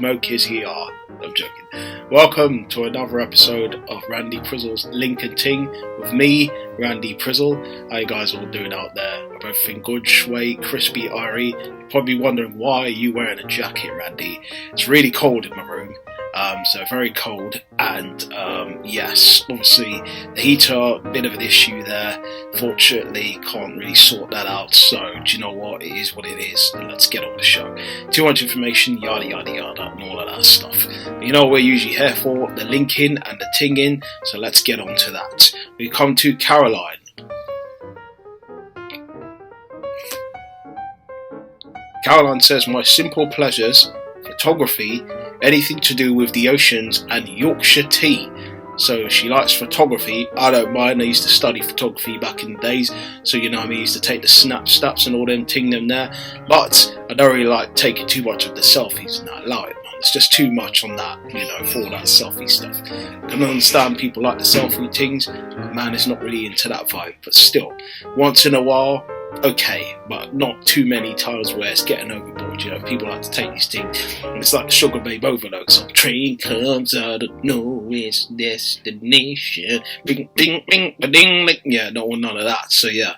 smoke his ER. I'm joking. Welcome to another episode of Randy Prizzle's Link and Ting with me, Randy Prizzle. How you guys all doing out there? Everything good, shway, crispy, irie? You're probably wondering why are you wearing a jacket, Randy? It's really cold in my room. So very cold, and yes, obviously the heater, bit of an issue there. Fortunately, can't really sort that out. So do you know what? It is what it is. And let's get on with the show. Too much information, yada yada yada, and all of that stuff. But you know what we're usually here for? The linking and the tinging. So let's get on to that. We come to Caroline. Caroline says, my simple pleasures, photography, anything to do with the oceans, and Yorkshire tea. So she likes photography. I don't mind. I used to study photography back in the days, so you know I used to take the snaps and all them ting them there. But I don't really like taking too much of the selfies and that. Allow it, man. It's just too much on that, for all that selfie stuff. I can understand people like the selfie tings, but man is not really into that vibe. But still, once in a while, okay, but not too many times where it's getting overboard. People like to take these things, and it's like the Sugar Babe overload song. Train comes out of nowhere's destination. Bing, bing, bing, ding, ding. Yeah, don't want none of that. So yeah,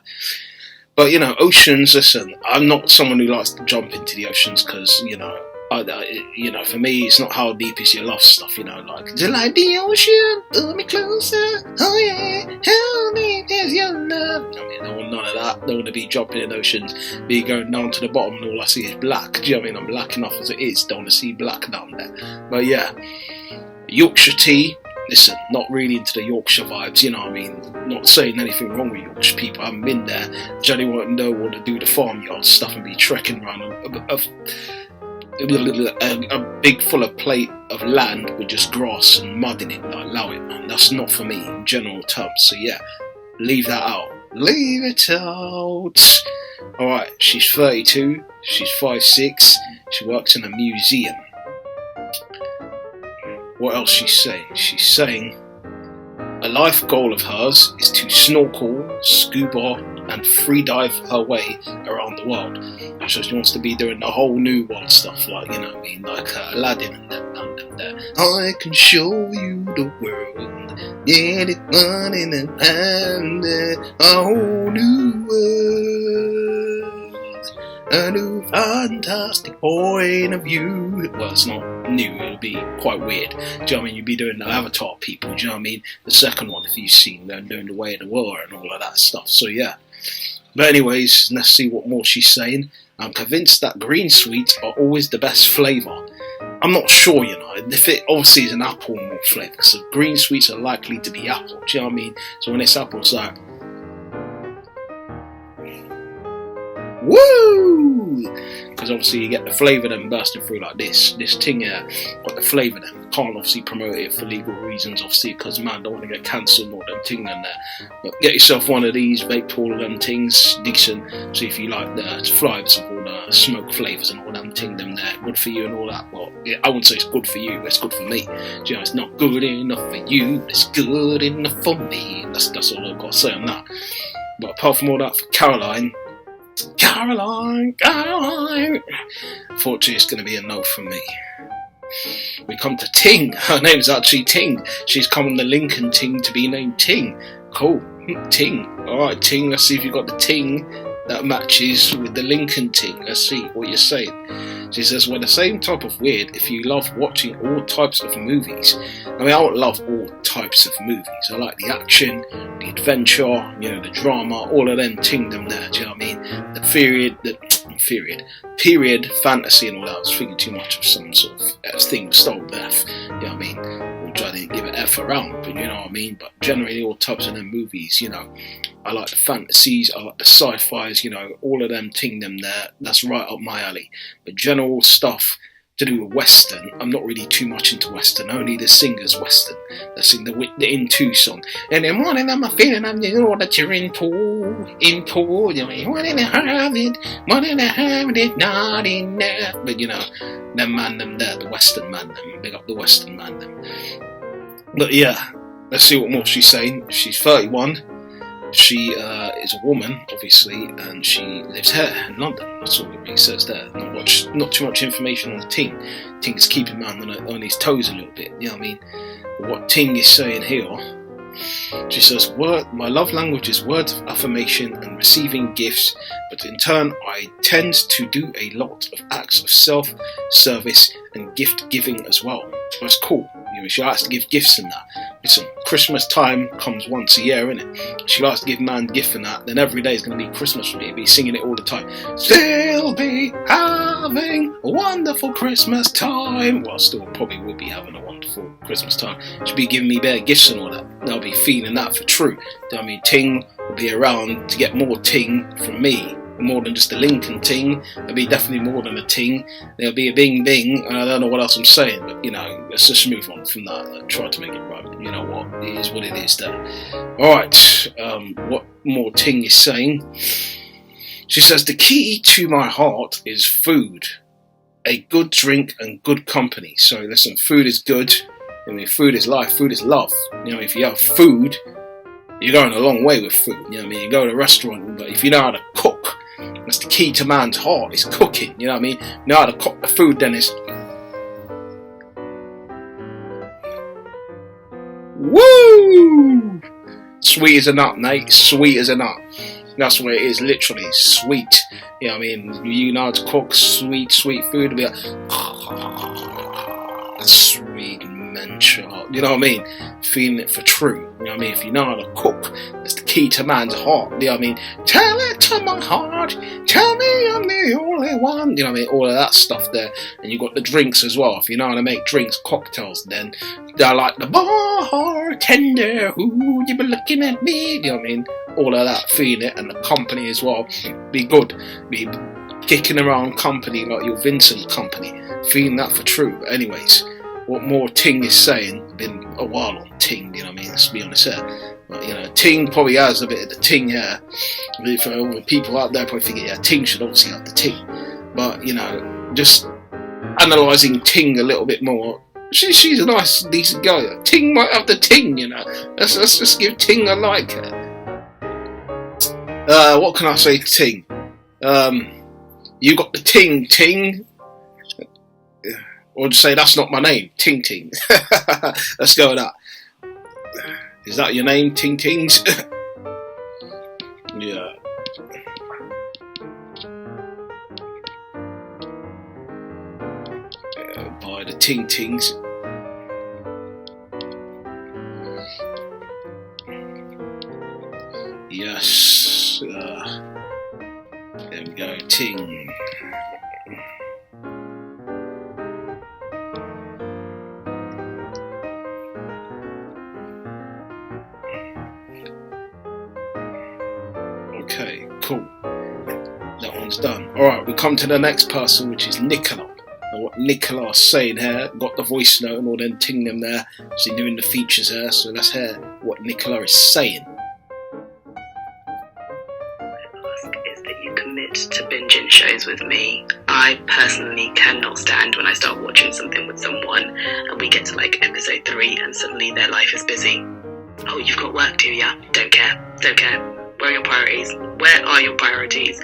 but oceans. Listen, I'm not someone who likes to jump into the oceans because for me, it's not how deep is your love stuff, like, do you like the ocean? Pull me closer, oh yeah, how deep is your love? I don't want none of that. Don't want to be jumping in oceans, be going down to the bottom and all I see is black. Do you know what I mean? I'm black enough as it is, don't want to see black down there. But yeah, Yorkshire tea. Listen, not really into the Yorkshire vibes, not saying anything wrong with Yorkshire people, I haven't been there. Johnny won't know what to do the farmyard stuff and be trekking around a big full of plate of land with just grass and mud in it. Like, allow it, man. That's not for me in general terms. So yeah, leave that out. Leave it out. Alright, she's 32. She's 5'6". She works in a museum. What else she's saying? She's saying a life goal of hers is to snorkel, scuba, and free dive her way around the world. So she wants to be doing the whole new world stuff, like, like Aladdin and them. I can show you the world, get it one in the hand, a whole new world, a new fantastic point of view. Well, it's not new, it'll be quite weird. Do you know what I mean? You'd be doing the Avatar people, do you know what I mean? The second one, if you've seen them doing the way of the world and all of that stuff. So yeah. But anyways, let's see what more she's saying. I'm convinced that green sweets are always the best flavour. I'm not sure, if it obviously is an apple malt flavour, because green sweets are likely to be apple, do you know what I mean? So when it's apple, it's like, woo! Because obviously you get the flavour then bursting through like this thing here, got the flavour then. Can't obviously promote it for legal reasons, obviously, because man, don't want to get cancelled or them ting in there. But get yourself one of these, vape all of them things, decent. So if you like the flies of all the smoke flavours and all them ting them there, good for you and all that. Well, yeah, I wouldn't say it's good for you, but it's good for me. It's not good enough for you, but it's good enough for me. That's all I've got to say on that. But apart from all that, for Caroline, unfortunately it's going to be a no from me. We come to Ting. Her name's actually Ting. She's come on the Lincoln Ting to be named Ting. Cool. Ting. Alright, Ting, let's see if you got the Ting that matches with the Lincoln Ting. Let's see what you're saying. She says, we're the same type of weird if you love watching all types of movies. I mean, I don't love all types of movies. I like the action, the adventure, the drama, all of them ting them there, do you know what I mean? The period fantasy and all that. I was thinking too much of some sort of thing, stole death, you know what I mean? Which I didn't give an F around, but you know what I mean? But generally all types of them movies, I like the fantasies, I like the sci-fis, all of them ting them there. That's right up my alley. But general stuff to do with Western, I'm not really too much into Western. Only the singers Western. They sing the Into song. In the morning I'm a feeling I know that you're into, wanting to have it, not enough. But them man them there, the Western man them, big up the Western man them. But yeah, let's see what more she's saying. She's 31. She is a woman, obviously, and she lives here in London. That's all it really says there. Not too much information on Ting. Ting is keeping man on his toes a little bit. You know what I mean? What Ting is saying here, she says, my love language is words of affirmation and receiving gifts, but in turn I tend to do a lot of acts of self-service and gift giving as well. That's cool. You know, she likes to give gifts and that. Listen, Christmas time comes once a year, innit? She likes to give man gifts and that, then every day is going to be Christmas for me. Be singing it all the time. Still be having a wonderful Christmas time. Well, still probably will be having a wonderful Christmas time. She'll be giving me better gifts and all that. I'll be feeling that for true. You know what I mean? Ting will be around to get more ting from me. More than just a Lincoln ting. There'll be definitely more than a ting. There'll be a bing bing, and I don't know what else I'm saying, but you know, let's just move on from that. I try to make it right. You know what? It is what it is there. Alright, what more Ting is saying? She says, the key to my heart is food. A good drink and good company. So listen, food is good. I mean, food is life, food is love. You know, if you have food, you're going a long way with food. You know what I mean? You go to a restaurant, but if you know how to cook, that's the key to man's heart, is cooking. You know what I mean? You know how to cook the food, then it's woo! Sweet as a nut, mate. Sweet as a nut. That's what it is, literally. Sweet. You know what I mean? You know how to cook sweet food. Be like, sweet mental. You know what I mean? Feeling it for true. You know what I mean? If you know how to cook, that's the key to man's heart. You know what I mean? Tell it to my heart. Tell me I'm the only one. You know what I mean? All of that stuff there. And you got the drinks as well. If you know how to make drinks, cocktails, then they're like the bartender. Ooh, you been looking at me. You know what I mean? All of that, feeling it, and the company as well. Be good. Be kicking around company like your Vincent company. Feeling that for true. But anyways, what more Ting is saying, been a while on Ting, you know what I mean, let's be honest here. But, you know, Ting probably has a bit of the Ting here. For all the people out there probably thinking, yeah, Ting should obviously have the Ting. But, you know, just analysing Ting a little bit more, she's a nice, decent girl. Ting might have the Ting, you know. Let's just give Ting a like. What can I say to Ting? You got the Ting. Or just say, that's not my name, Ting Ting. Let's go with that. Is that your name, Ting Tings? Yeah. By the Ting Tings. Yes. There we go, Ting. Okay, cool. That one's done. Alright, we come to the next person, which is Nicola. And what Nicola's saying here, got the voice note and all them ting them there. So doing the features there, so let's hear what Nicola is saying. Is that you commit to binging shows with me. I personally cannot stand when I start watching something with someone and we get to like episode 3 and suddenly their life is busy. Oh, you've got work to, yeah? Don't care. Where are your priorities? Where are your priorities?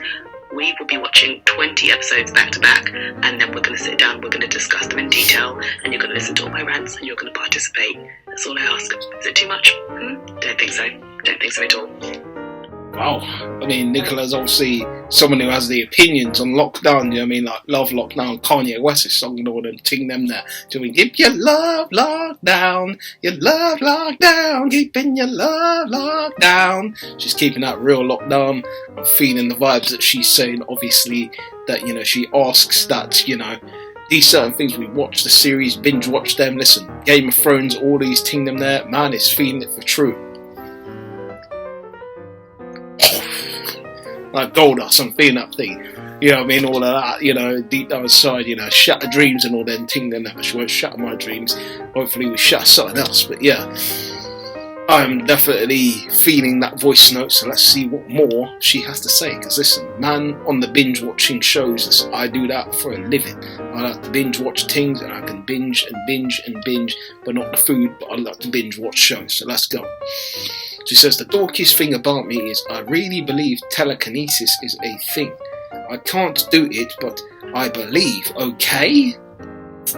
We will be watching 20 episodes back to back, and then we're going to sit down, we're going to discuss them in detail, and you're going to listen to all my rants, and you're going to participate. That's all I ask. Is it too much? Don't think so. Don't think so at all. Wow. I mean, Nicola's obviously someone who has the opinions on lockdown, you know what I mean? Like, Love Lockdown, Kanye West's song and all them ting them there. Doing, keep your love locked down, keeping your love locked down. She's keeping that real lockdown. I'm feeling the vibes that she's saying, obviously, that, you know, she asks that, you know, these certain things, we watch the series, binge watch them, listen, Game of Thrones, all these ting them there, man is feeling it for true. Like Goldust, I'm feeling that thing. You know what I mean? All of that, you know, deep down inside, you know, shatter dreams and all them ting them there, but she won't shatter my dreams. Hopefully we shatter something else, but yeah. I'm definitely feeling that voice note, so let's see what more she has to say. Because listen, man, on the binge watching shows, I do that for a living. I like to binge watch things, and I can binge, but not the food, but I like to binge watch shows, so let's go. She says, the dorkiest thing about me is I really believe telekinesis is a thing. I can't do it, but I believe, okay?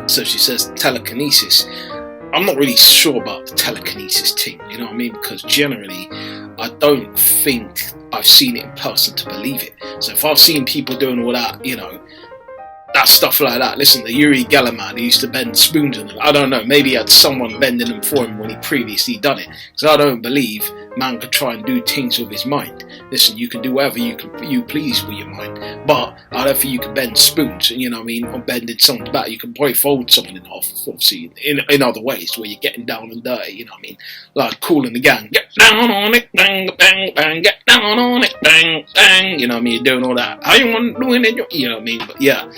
So she says telekinesis. I'm not really sure about the telekinesis thing, you know what I mean? Because generally, I don't think I've seen it in person to believe it. So if I've seen people doing all that, you know, that stuff like that. Listen, the Uri Geller man who used to bend spoons in them, I don't know, maybe he had someone bending them for him when he previously done it. Because I don't believe man could try and do things with his mind. Listen, you can do whatever you please with your mind, but I don't think you can bend spoons, you know what I mean, or bending someone's back. You can probably fold someone in half, obviously, in other ways, where you're getting down and dirty, you know what I mean, like Cool in the Gang, get down on it, bang, bang, bang, get down on it, bang, bang, you know what I mean, you're doing all that, how you want doing it, you know what I mean, but yeah.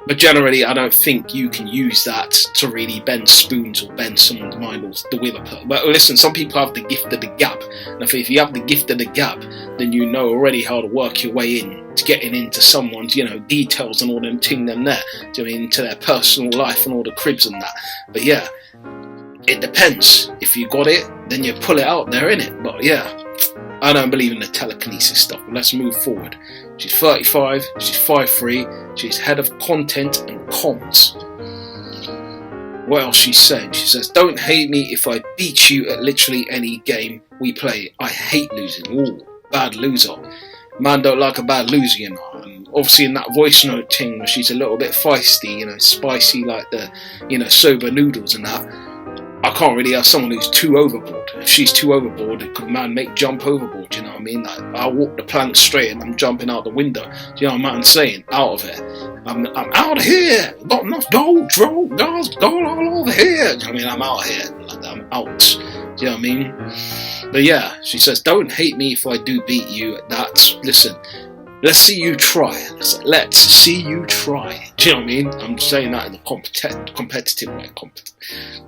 But generally, I don't think you can use that to really bend spoons or bend someone's mind or the will of it. But listen, some people have the gift of the gab. And if you have the gift of the gab, then you know already how to work your way in to getting into someone's, you know, details and all them thing them there. Do you know, into their personal life and all the cribs and that. But yeah, it depends. If you got it, then you pull it out there, innit? But yeah, I don't believe in the telekinesis stuff. But let's move forward. She's 35, she's 5'3", she's head of content and comms. What else she's saying? She says, don't hate me if I beat you at literally any game we play. I hate losing. Ooh, bad loser. Man don't like a bad loser, you know. And obviously in that voice note thing where she's a little bit feisty, you know, spicy like the, you know, soba noodles and that. I can't really have someone who's too overboard. If she's too overboard, it could man make jump overboard, you know what I mean? Like, I walk the plank straight and I'm jumping out the window. Do you know what I'm saying? Out of it. I'm out of here. Got enough gold, gold all over here. Do you know what I mean? I'm out here. Like, I'm out. Do you know what I mean? But yeah, she says, don't hate me if I do beat you at that. Listen, let's see you try. Let's see you try. Do you know what I mean? I'm saying that in a competitive way.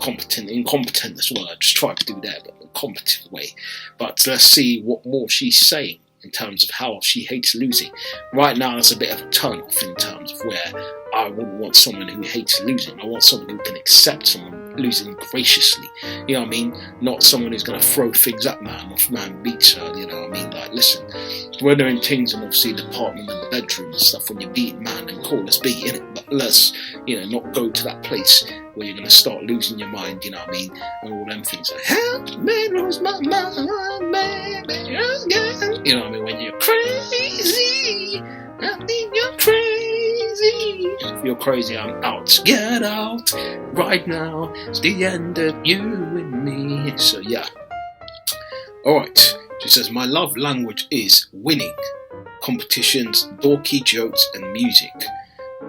Incompetent, that's what I just tried to do there, but in a competitive way. But let's see what more she's saying in terms of how she hates losing. Right now, that's a bit of a turn off in terms of where I wouldn't want someone who hates losing. I want someone who can accept someone losing graciously. You know what I mean? Not someone who's going to throw things at man if man beats her. You know what I mean? Like, listen, when they're in things and obviously the apartment and the bedroom and stuff, when you're beating man, then cool, let's beat in it. But let's, you know, not go to that place where you're going to start losing your mind, you know what I mean? And all them things like, help me lose my mind, baby, again. You know what I mean? When you're crazy, I think you're crazy. If you're crazy, I'm out. Get out right now. It's the end of you and me. So yeah. Alright. She says, my love language is winning. Competitions, dorky jokes and music.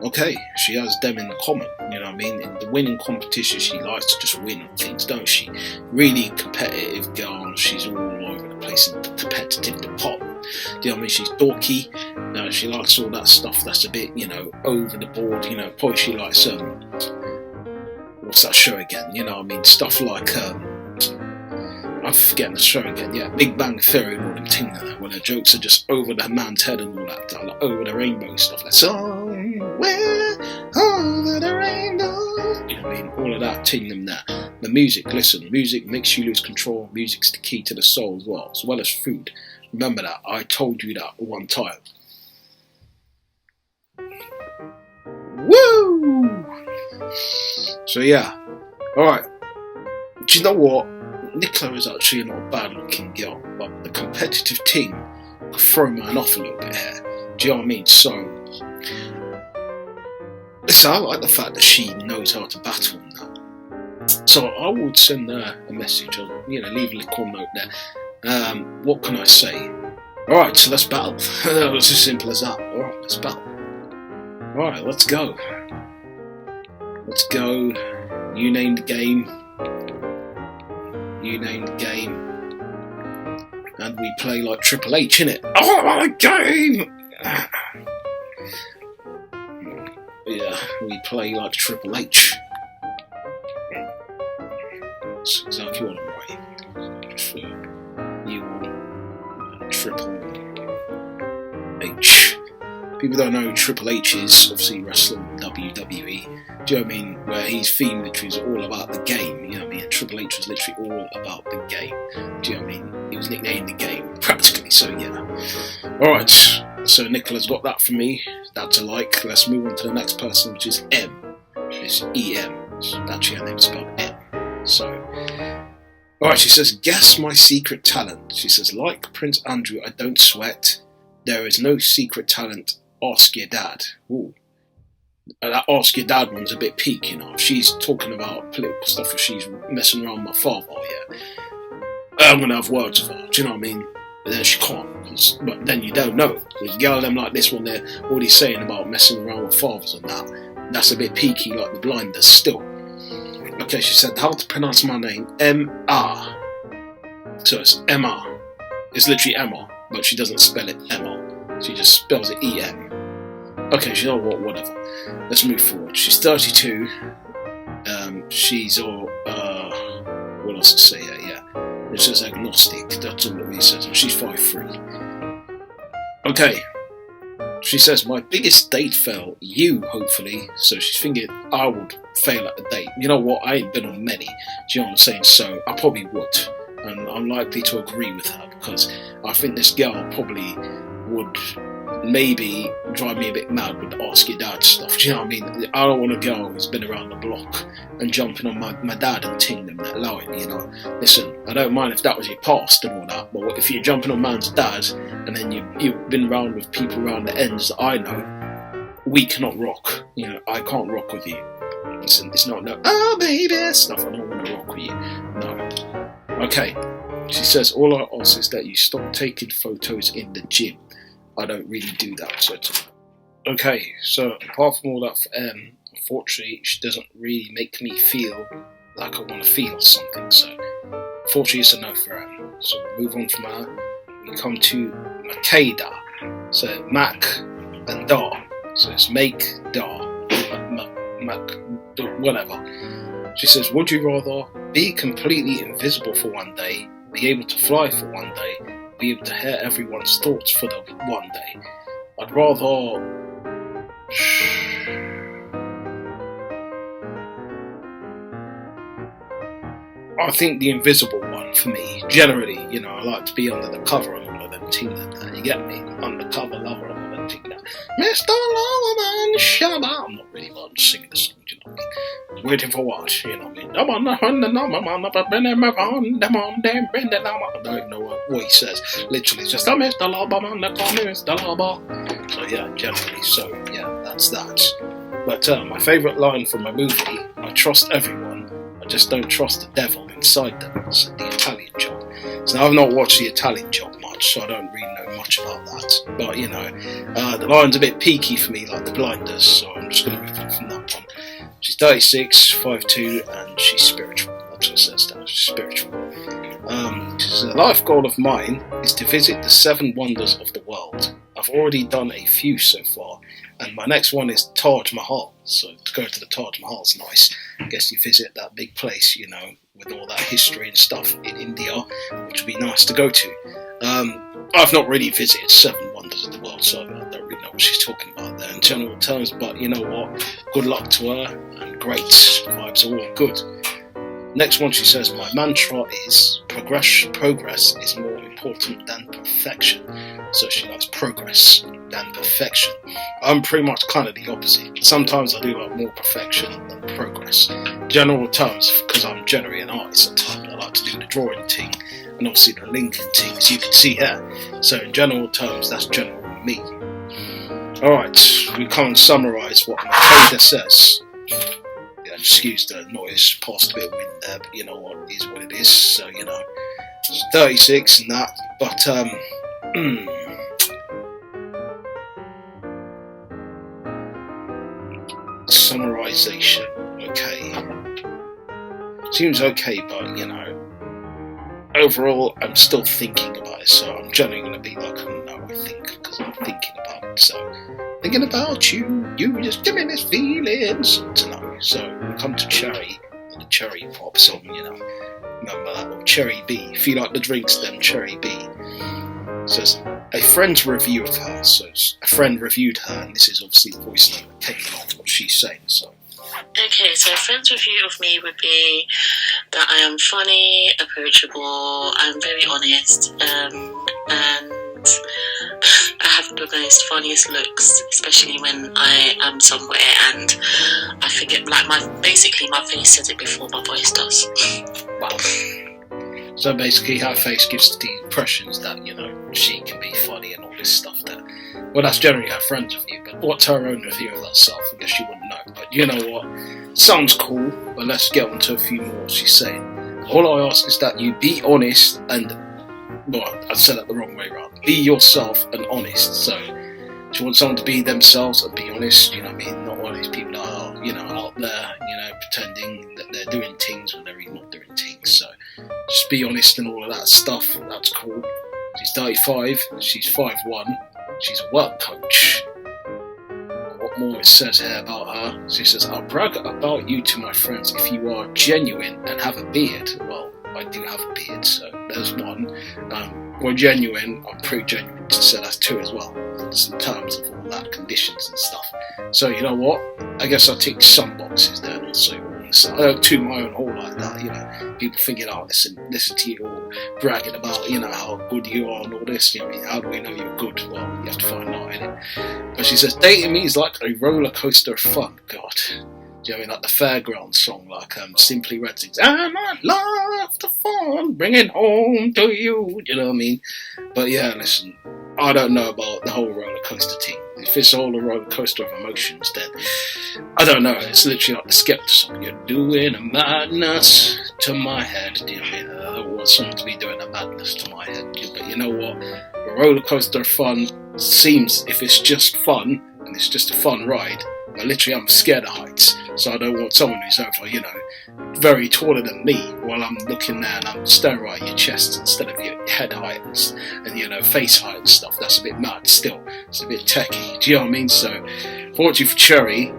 Okay, she has them in common, you know what I mean? In the winning competition, she likes to just win things, don't she? Really competitive girl, she's all over the place in the competitive department. Do you know what I mean? She's dorky, she likes all that stuff that's a bit, you know, over the board, you know, probably she likes, what's that show again? You know what I mean? Stuff like, I'm forgetting the show again, yeah, Big Bang Theory and all them things like that, where the jokes are just over the man's head and all that, like over the rainbow stuff, like somewhere over the rainbow, you know what I mean, all of that thing them there. The music, listen, music makes you lose control, music's the key to the soul as well as food. Remember that, I told you that one time. Woo! So yeah, alright, do you know what? Nicola is actually not a bad looking girl, but the competitive team could throw man off a little bit here. Do you know what I mean? So, listen, I like the fact that she knows how to battle now. So I would send her a message, or, you know, leave a little note there. What can I say? Alright, so let's battle. That was as simple as that. Alright, let's battle. Alright, let's go. Let's go. You name the game. You name the game, and we play like Triple H, innit? Oh, my game! Yeah, we play like Triple H. That's exactly what I'm writing. Just for you all, Triple H. People don't know Triple H is obviously wrestling WWE. Do you know what I mean? Where his theme literally is all about the game. You know what I mean? And Triple H was literally all about the game. Do you know what I mean? He was nicknamed the game practically. So yeah. All right. So Nicola's got that from me. That's a like. Let's move on to the next person, which is M. It's E-M. Actually, her name's spelled M. So, alright, she says, guess my secret talent. She says, like Prince Andrew, I don't sweat. There is no secret talent. Ask your dad. Ooh. That ask your dad one's a bit peak, you know. If she's talking about political stuff, if she's messing around with my father, yeah, I'm going to have words with her. Do you know what I mean? But then she can't. But then you don't know. There's a girl them like this one, they're already saying about messing around with fathers and that. That's a bit peaky, like the blinders still. Okay, she said, how to pronounce my name? M-R. So it's M-R. It's literally M-R, but she doesn't spell it M-R. She just spells it E-M. Okay, you know what, whatever. Let's move forward. She's 32. She's all, what else to say here? Yeah. It says agnostic. That's all it really says. And she's 5'3". Okay. She says, my biggest date fail, you, hopefully. So she's thinking I would fail at a date. You know what? I ain't been on many. Do you know what I'm saying? So I probably would. And I'm likely to agree with her because I think this girl probably would maybe drive me a bit mad with ask your dad stuff. Do you know what I mean? I don't want a girl who's been around the block and jumping on my dad and ting them that line, you know. Listen, I don't mind if that was your past and all that, but if you're jumping on man's dad and then you've been around with people around the ends that I know, we cannot rock. You know, I can't rock with you. Listen, it's not no, oh baby stuff, I don't want to rock with you. No. Okay. She says, all I ask is that you stop taking photos in the gym. I don't really do that. So okay, so apart from all that for M, unfortunately, she doesn't really make me feel like I want to feel something. So unfortunately, it's a no for M. So move on from her. We come to Makeda. So Mac and Da. So it's make Da. Mac, whatever. She says, would you rather be completely invisible for one day, be able to fly for one day, be able to hear everyone's thoughts for the one day? I'd rather I think the invisible one for me. Generally, you know, I like to be under the cover on all of them things that you get me? Undercover lover on all them things that Mr. Loverman Shabba. I'm not really well singing the song, you know what I mean? Waiting for what, you know what I mean? I don't know what he says. Literally, it's just Mr. Loverman, call me Mr. Lover. So yeah, generally, so yeah, that's that. But my favourite line from a movie, I trust everyone, I just don't trust the devil inside them. It's the Italian Job. So I've not watched the Italian Job much, so I don't really know much about that. But you know, the line's a bit peaky for me, like the blinders, so I'm just going to move on from that one. She's 36, 5'2", and she's spiritual. That's what it says down, she's spiritual. She says, a life goal of mine is to visit the 7 wonders of the world. I've already done a few so far, and my next one is Taj Mahal. So to go to the Taj Mahal's nice. I guess you visit that big place, you know, with all that history and stuff in India, which would be nice to go to. I've not really visited 7 wonders of the world, so I don't really know what she's talking about there in general terms, but you know what? Good luck to her, and great. Vibes are all good. Next one, she says, my mantra is progress is more important than perfection. So she likes progress than perfection. I'm pretty much kind of the opposite. Sometimes I do like more perfection than progress. General terms, because I'm generally an artist, sometimes I like to do the drawing thing and obviously the linking thing, as you can see here. So in general terms, that's general me. Alright, we can't summarise what Makeda says. Excuse the noise, past a bit of wind there, but you know what, it is what it is. So, you know, it's 36 and that, but summarization, okay. Seems okay, but you know, overall, I'm still thinking about it, so I'm generally going to be like, no, I think, because I'm thinking about it, so thinking about you just give me this feelings to know. So we come to Cherry, the Cherry pop song, you know. Remember that one, Cherry B. If you like the drinks, then Cherry B. Says, a friend's review of her. So a friend reviewed her, and this is obviously the voice note taking off what she's saying. So. Okay, so a friend's review of me would be that I am funny, approachable, I'm very honest, and I have the most funniest looks, especially when I am somewhere and I forget, like my face says it before my voice does. Wow. So basically her face gives the impressions that, you know, she can be funny and all this stuff that, well, that's generally her friend's review, but what's her own review of herself? I guess you wouldn't know, but you know what? Sounds cool, but let's get on to a few more she's saying. All I ask is that you be honest and, well, I said that the wrong way around. Be yourself and honest. So she wants someone to be themselves and be honest, you know what I mean? Not one of these people that are, you know, out there, you know, pretending that they're doing things when they're really not doing things. So just be honest and all of that stuff. That's cool. She's 35, she's 5'1", she's a work coach. What more it says here about her? She says, I'll brag about you to my friends if you are genuine and have a beard. Well, I do have a beard, so there's one. We're genuine, I'm pretty genuine, so that's two as well. It's in terms of all that, conditions and stuff. So you know what? I guess I'll tick some boxes there and also all this. I don't toot my own horn like that, you know. People thinking, oh, listen to you all bragging about, you know, how good you are and all this. You know, how do we know you're good? Well, you have to find out, innit? But she says, dating me is like a roller coaster of fun. God. Do you know what I mean? Like the Fairground song, like Simply Red sings, and I love the fun, bring it home to you. Do you know what I mean? But yeah, listen, I don't know about the whole roller coaster thing. If it's all a roller coaster of emotions, then I don't know. It's literally like the Skepta song. You're doing a madness to my head. Do you know what I mean? I don't want someone to be doing a madness to my head. But you know what? A roller coaster of fun seems, if it's just fun and it's just a fun ride, but literally I'm scared of heights, so I don't want someone who's over, you know, very taller than me while I'm looking there and I'm staring right at your chest instead of your head height and you know, face height and stuff. That's a bit mad still. It's a bit techie. Do you know what I mean? So, fortunately for Cherry,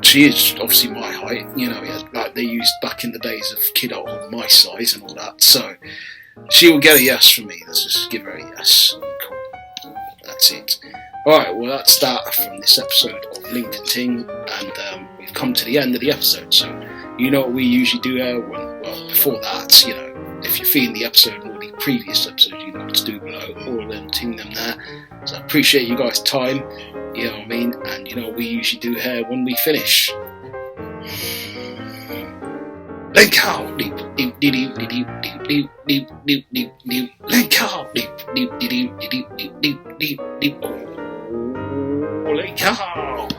she is obviously my height, you know, like they used back in the days of kid on my size and all that. So, she will get a yes from me. Let's just give her a yes. Cool. That's it. Alright, well that's that from this episode of Link and Ting, and we've come to the end of the episode, so you know what we usually do here, before that, you know, if you're feeling the episode or the previous episode, you know what to do below, all of them, ting them there, so I appreciate you guys' time, you know what I mean, and you know what we usually do here when we finish. Link out, deep, deep, deep, deep, deep, deep, deep, deep, deep, deep, link out, deep, deep, deep, deep, deep, deep, deep, deep, link out.